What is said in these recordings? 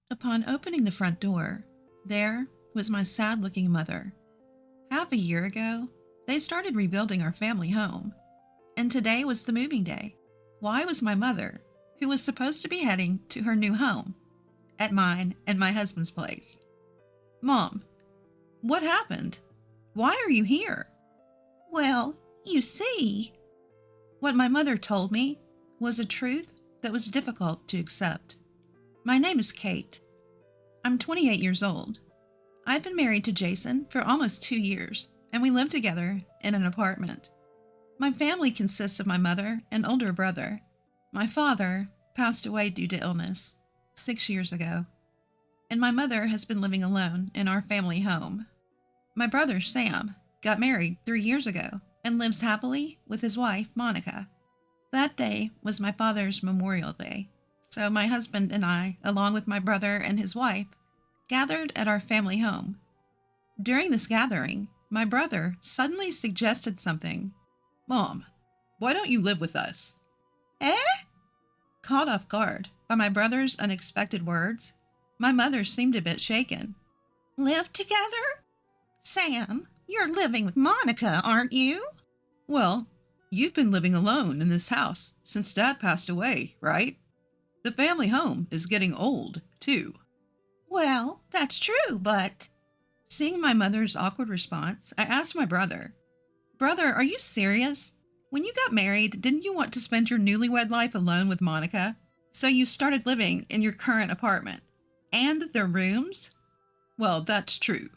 Upon opening the front door, there was my sad-looking mother. Half a year ago, they started rebuilding our family home, and today was the moving day. Why was my mother, who was supposed to be heading to her new home, at mine and my husband's place? Mom, what happened? Why are you here? Well, you see, what my mother told me was a truth that was difficult to accept. My name is Kate. I'm 28 years old. I've been married to Jason for almost 2 years, and we live together in an apartment. My family consists of my mother and older brother. My father passed away due to illness 6 years ago, and my mother has been living alone in our family home. My brother, Sam, got married 3 years ago and lives happily with his wife, Monica. That day was my father's Memorial Day, so my husband and I, along with my brother and his wife, gathered at our family home. During this gathering, my brother suddenly suggested something. Mom, why don't you live with us? Eh? Caught off guard by my brother's unexpected words, my mother seemed a bit shaken. Live together? Sam, you're living with Monica, aren't you? Well, you've been living alone in this house since Dad passed away, right? The family home is getting old, too. Well, that's true, but... Seeing my mother's awkward response, I asked my brother, Brother, are you serious? When you got married, didn't you want to spend your newlywed life alone with Monica? So you started living in your current apartment. And the rooms? Well, that's true.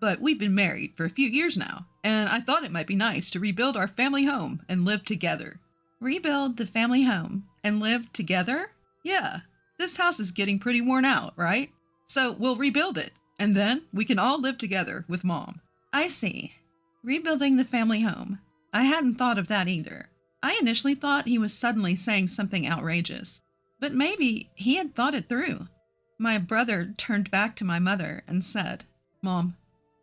But we've been married for a few years now, and I thought it might be nice to rebuild our family home and live together. Rebuild the family home and live together? Yeah, this house is getting pretty worn out, right? So we'll rebuild it, and then we can all live together with Mom. I see. Rebuilding the family home. I hadn't thought of that either. I initially thought he was suddenly saying something outrageous, but maybe he had thought it through. My brother turned back to my mother and said, Mom,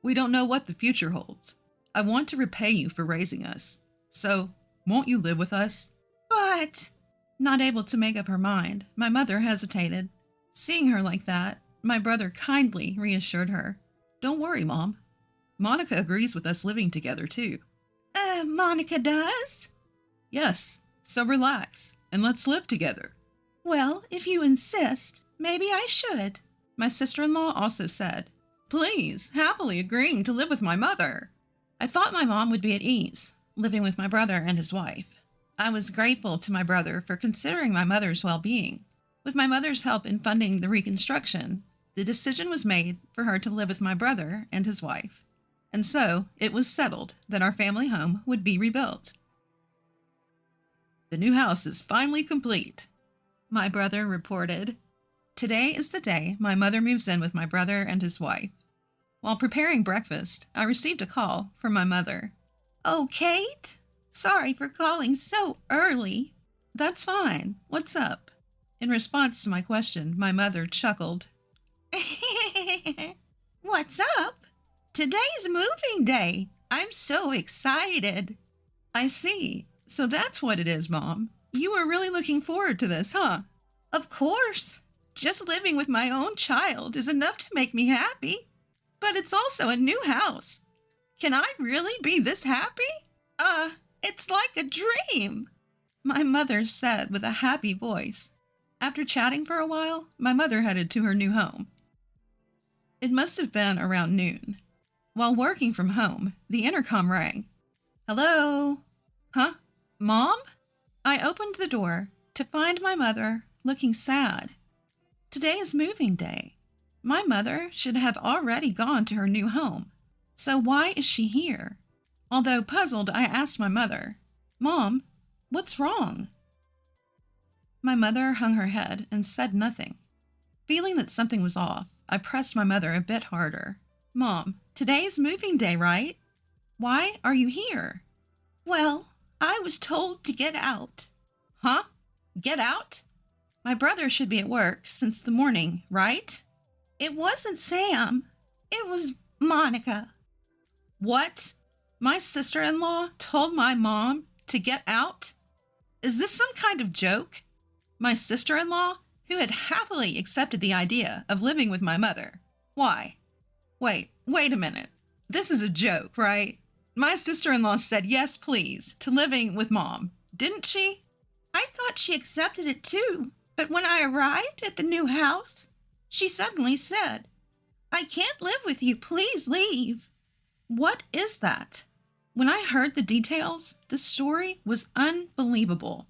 we don't know what the future holds. I want to repay you for raising us. So, won't you live with us? But... Not able to make up her mind, my mother hesitated. Seeing her like that, my brother kindly reassured her. Don't worry, Mom. Monica agrees with us living together, too. Monica does? Yes, so relax, and let's live together. Well, if you insist, maybe I should. My sister-in-law also said, Please, happily agreeing to live with my mother. I thought my mom would be at ease, living with my brother and his wife. I was grateful to my brother for considering my mother's well-being. With my mother's help in funding the reconstruction, the decision was made for her to live with my brother and his wife. And so it was settled that our family home would be rebuilt. The new house is finally complete, my brother reported. Today is the day my mother moves in with my brother and his wife. While preparing breakfast, I received a call from my mother. Oh, Kate? Sorry for calling so early. That's fine. What's up? In response to my question, my mother chuckled. What's up? Today's moving day. I'm so excited. I see. So that's what it is, Mom. You were really looking forward to this, huh? Of course. Just living with my own child is enough to make me happy. But it's also a new house. Can I really be this happy? It's like a dream, my mother said with a happy voice. After chatting for a while, my mother headed to her new home. It must have been around noon. While working from home, the intercom rang. Hello? Huh? Mom? I opened the door to find my mother looking sad. Today is moving day. My mother should have already gone to her new home. So why is she here? Although puzzled, I asked my mother, Mom, what's wrong? My mother hung her head and said nothing. Feeling that something was off, I pressed my mother a bit harder. Mom, today's moving day, right? Why are you here? Well, I was told to get out. Huh? Get out? My brother should be at work since the morning, right? It wasn't Sam. It was Monica. What? My sister-in-law told my mom to get out? Is this some kind of joke? My sister-in-law who had happily accepted the idea of living with my mother. Why? Wait a minute. This is a joke, right? My sister-in-law said yes, please, to living with Mom, didn't she? I thought she accepted it too, but when I arrived at the new house, she suddenly said, I can't live with you, please leave. What is that? When I heard the details, the story was unbelievable.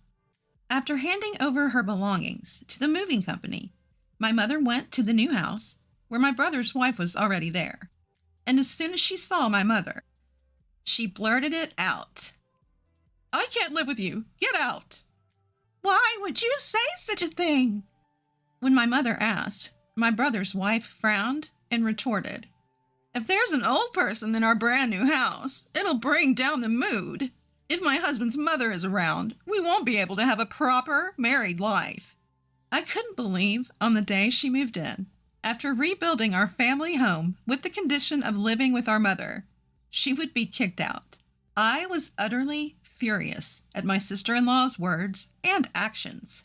After handing over her belongings to the moving company, my mother went to the new house where my brother's wife was already there. And as soon as she saw my mother, she blurted it out. I can't live with you. Get out. Why would you say such a thing? When my mother asked, my brother's wife frowned and retorted, if there's an old person in our brand new house, it'll bring down the mood. If my husband's mother is around, we won't be able to have a proper married life. I couldn't believe on the day she moved in, after rebuilding our family home with the condition of living with our mother, she would be kicked out. I was utterly furious at my sister-in-law's words and actions.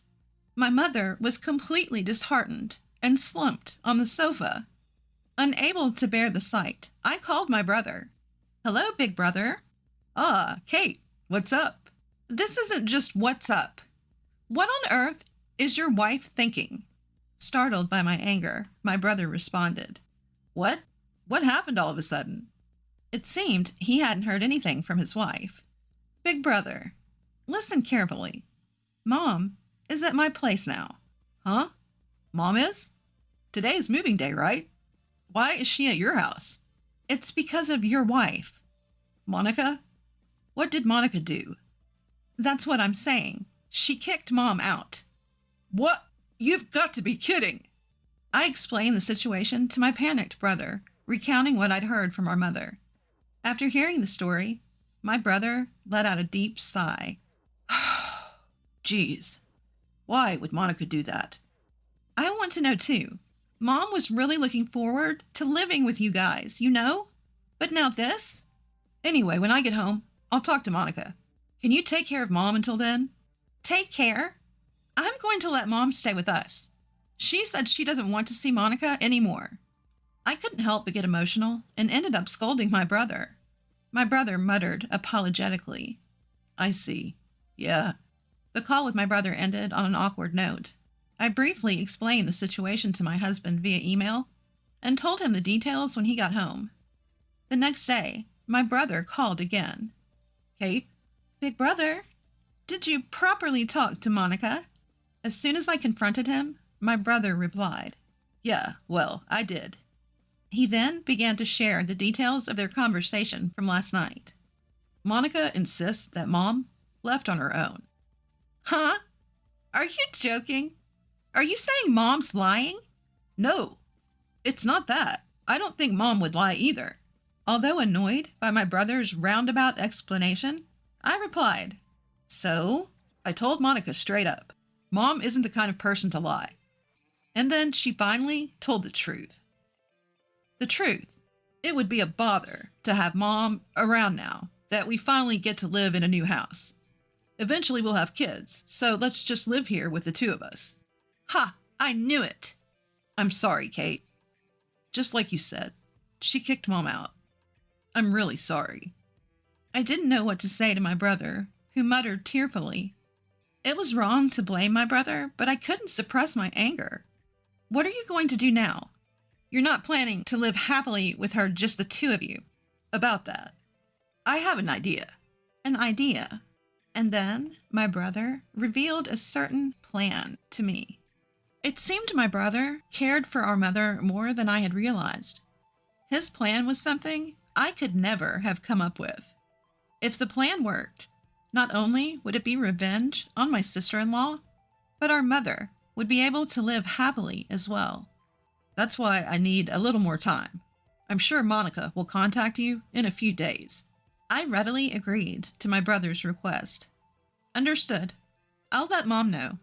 My mother was completely disheartened and slumped on the sofa. Unable to bear the sight, I called my brother. Hello, big brother. Ah, Kate, what's up? This isn't just what's up. What on earth is your wife thinking? Startled by my anger, my brother responded. What? What happened all of a sudden? It seemed he hadn't heard anything from his wife. Big brother, listen carefully. Mom is at my place now. Huh? Mom is? Today's moving day, right? Why is she at your house? It's because of your wife. Monica? What did Monica do? That's what I'm saying. She kicked Mom out. What? You've got to be kidding. I explained the situation to my panicked brother, recounting what I'd heard from our mother. After hearing the story, my brother let out a deep sigh. Geez, why would Monica do that? I want to know too. Mom was really looking forward to living with you guys, you know? But now this? Anyway, when I get home, I'll talk to Monica. Can you take care of Mom until then? Take care? I'm going to let Mom stay with us. She said she doesn't want to see Monica anymore. I couldn't help but get emotional and ended up scolding my brother. My brother muttered apologetically. I see. Yeah. The call with my brother ended on an awkward note. I briefly explained the situation to my husband via email and told him the details when he got home. The next day, my brother called again. Kate? Big brother? Did you properly talk to Monica? As soon as I confronted him, my brother replied, Yeah, well, I did. He then began to share the details of their conversation from last night. Monica insists that Mom left on her own. Huh? Are you joking? Are you saying Mom's lying? No, it's not that. I don't think Mom would lie either. Although annoyed by my brother's roundabout explanation, I replied, So, I told Monica straight up, Mom isn't the kind of person to lie. And then she finally told the truth. The truth. It would be a bother to have Mom around now that we finally get to live in a new house. Eventually we'll have kids, so let's just live here with the two of us. Ha! I knew it! I'm sorry, Kate. Just like you said, she kicked Mom out. I'm really sorry. I didn't know what to say to my brother, who muttered tearfully. It was wrong to blame my brother, but I couldn't suppress my anger. What are you going to do now? You're not planning to live happily with her, just the two of you. About that, I have an idea. An idea? And then my brother revealed a certain plan to me. It seemed my brother cared for our mother more than I had realized. His plan was something I could never have come up with. If the plan worked, not only would it be revenge on my sister-in-law, but our mother would be able to live happily as well. That's why I need a little more time. I'm sure Monica will contact you in a few days. I readily agreed to my brother's request. Understood. I'll let Mom know.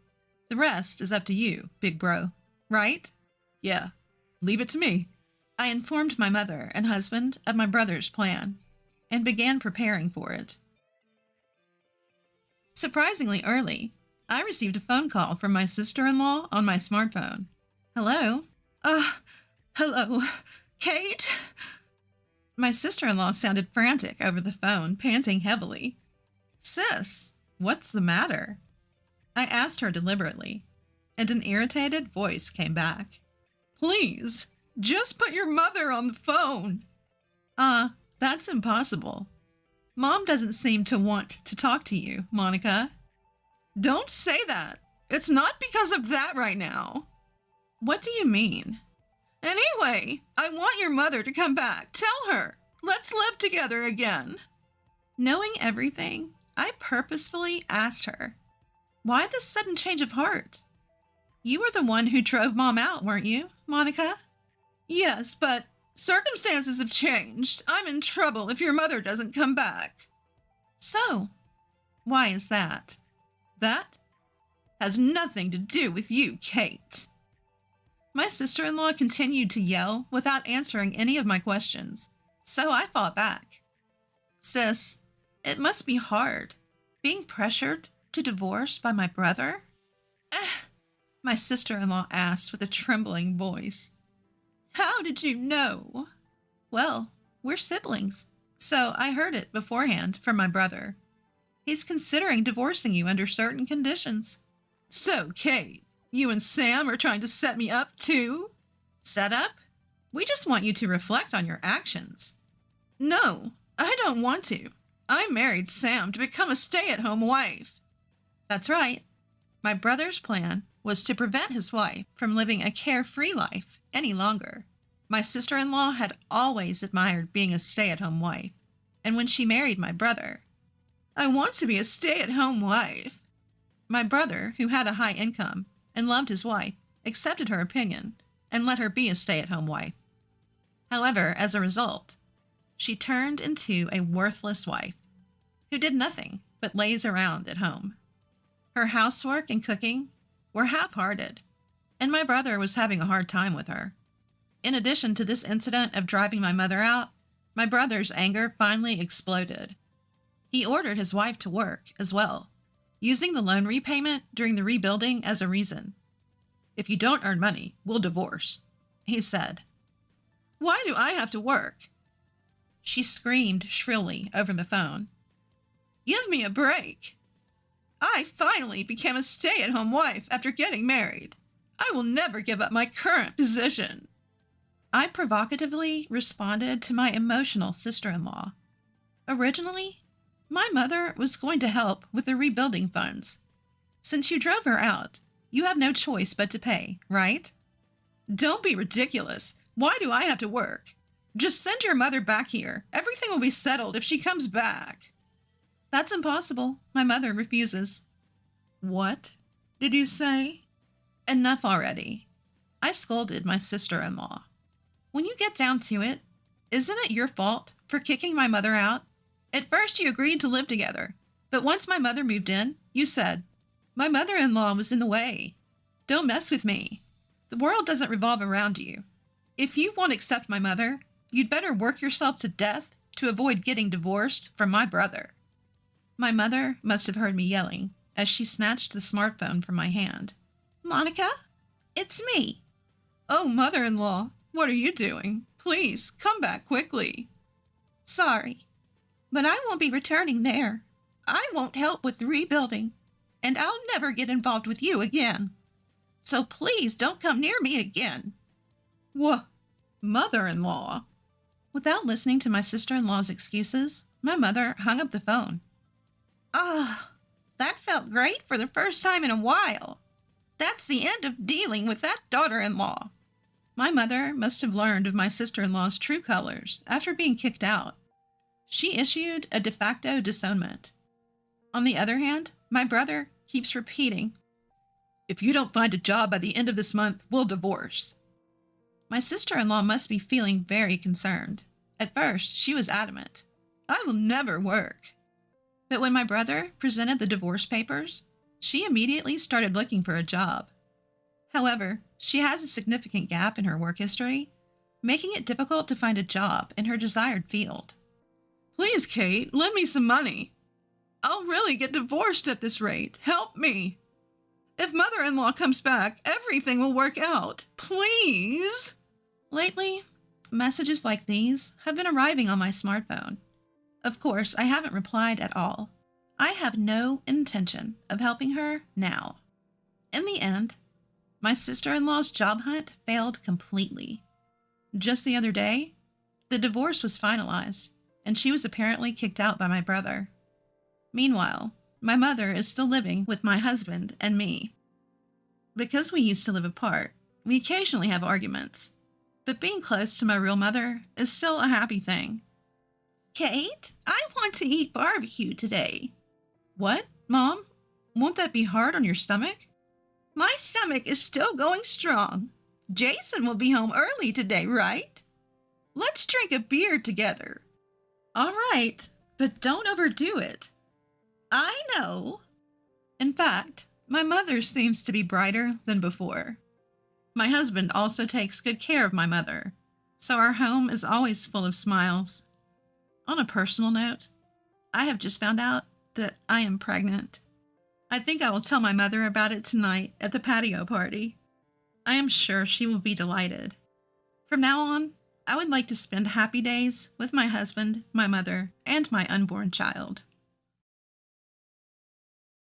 The rest is up to you, big bro. Right? Yeah. Leave it to me. I informed my mother and husband of my brother's plan and began preparing for it. Surprisingly early, I received a phone call from my sister-in-law on my smartphone. Hello? Hello, Kate? My sister-in-law sounded frantic over the phone, panting heavily. Sis, what's the matter? I asked her deliberately, and an irritated voice came back. Please, just put your mother on the phone. That's impossible. Mom doesn't seem to want to talk to you, Monica. Don't say that. It's not because of that right now. What do you mean? Anyway, I want your mother to come back. Tell her. Let's live together again. Knowing everything, I purposefully asked her, why this sudden change of heart? You were the one who drove Mom out, weren't you, Monica? Yes, but circumstances have changed. I'm in trouble if your mother doesn't come back. So, why is that? That has nothing to do with you, Kate. My sister-in-law continued to yell without answering any of my questions, so I fought back. Sis, it must be hard, being pressured to divorce by my brother? My sister-in-law asked with a trembling voice. How did you know? Well, we're siblings, so I heard it beforehand from my brother. He's considering divorcing you under certain conditions. So, Kate, you and Sam are trying to set me up too? Set up? We just want you to reflect on your actions. No, I don't want to. I married Sam to become a stay-at-home wife. That's right. My brother's plan was to prevent his wife from living a carefree life any longer. My sister-in-law had always admired being a stay-at-home wife, and when she married my brother, I want to be a stay-at-home wife. My brother, who had a high income and loved his wife, accepted her opinion and let her be a stay-at-home wife. However, as a result, she turned into a worthless wife who did nothing but laze around at home. Her housework and cooking were half-hearted, and my brother was having a hard time with her. In addition to this incident of driving my mother out, my brother's anger finally exploded. He ordered his wife to work as well, using the loan repayment during the rebuilding as a reason. If you don't earn money, we'll divorce, he said. Why do I have to work? She screamed shrilly over the phone. Give me a break. I finally became a stay-at-home wife after getting married. I will never give up my current position. I provocatively responded to my emotional sister-in-law. Originally, my mother was going to help with the rebuilding funds. Since you drove her out, you have no choice but to pay, right? Don't be ridiculous. Why do I have to work? Just send your mother back here. Everything will be settled if she comes back. That's impossible. My mother refuses. What did you say? Enough already. I scolded my sister-in-law. When you get down to it, isn't it your fault for kicking my mother out? At first you agreed to live together, but once my mother moved in, you said, my mother-in-law was in the way. Don't mess with me. The world doesn't revolve around you. If you won't accept my mother, you'd better work yourself to death to avoid getting divorced from my brother. My mother must have heard me yelling as she snatched the smartphone from my hand. Monica, it's me. Oh, mother-in-law, what are you doing? Please, come back quickly. Sorry, but I won't be returning there. I won't help with the rebuilding, and I'll never get involved with you again. So please don't come near me again. What? Mother-in-law? Without listening to my sister-in-law's excuses, my mother hung up the phone. That felt great for the first time in a while. That's the end of dealing with that daughter-in-law. My mother must have learned of my sister-in-law's true colors after being kicked out. She issued a de facto disownment. On the other hand, my brother keeps repeating, if you don't find a job by the end of this month, we'll divorce. My sister-in-law must be feeling very concerned. At first, she was adamant. I will never work. But when my brother presented the divorce papers, she immediately started looking for a job. However, she has a significant gap in her work history, making it difficult to find a job in her desired field. Please, Kate, lend me some money. I'll really get divorced at this rate. Help me. If mother-in-law comes back, everything will work out. Please. Lately, messages like these have been arriving on my smartphone. Of course, I haven't replied at all. I have no intention of helping her now. In the end, my sister-in-law's job hunt failed completely. Just the other day, the divorce was finalized, and she was apparently kicked out by my brother. Meanwhile, my mother is still living with my husband and me. Because we used to live apart, we occasionally have arguments, but being close to my real mother is still a happy thing. Kate, I want to eat barbecue today. What, Mom? Won't that be hard on your stomach? My stomach is still going strong. Jason will be home early today, right? Let's drink a beer together. All right, but don't overdo it. I know. In fact, my mother seems to be brighter than before. My husband also takes good care of my mother, so our home is always full of smiles. On a personal note, I have just found out that I am pregnant. I think I will tell my mother about it tonight at the patio party. I am sure she will be delighted. From now on, I would like to spend happy days with my husband, my mother, and my unborn child.